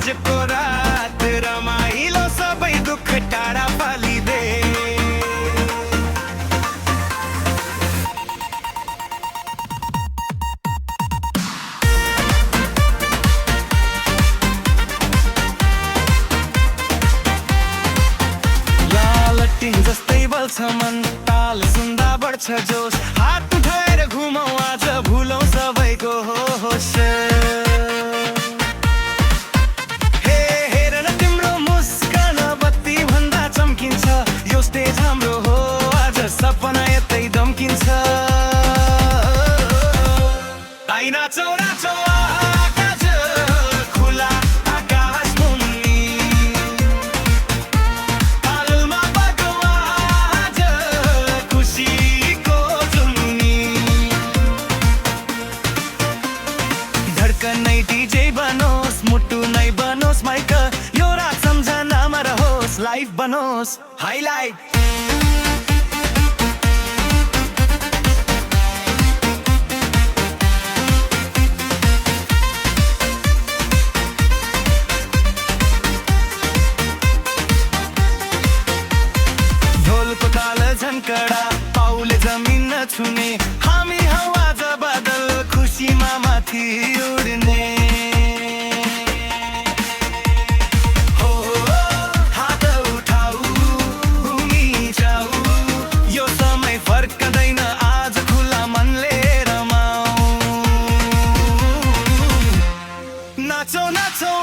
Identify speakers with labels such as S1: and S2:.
S1: आजको रात रमाइलो सबै दुःख टाढा फालिदे लालटिन जस्तै बल्छ मन ताल सुन्दा बढ्छ जोस हात उठाएर घुमौँ आज भुलौँ सबैको होस हे हेर न तिम्रो मुस्कान बत्ती भन्दा चम्किन्छ यो स्टेज हाम्रो हो आज सपना यतै दम्किन्छ आई नाचौँ नाचौँ आकाश खुला आकाश मुनि तालमा बगाउँ आज खुसीको जुनी धड्कन नै डीजे बनोस् मुटु नै बनोस् माइक यो रात सम्झनामा रहोस् लाइभ बनोस् हाइलाइट ढोलको ताल झन्कडा पाउले जमिन नछुने हामी हवा ज बादल खुसीमा माथि उड्ने हो हात उठाऊ भूमि जाऊ यो समय फर्कदैन आज खुला मनले रमाऊ नाचौ नाचौ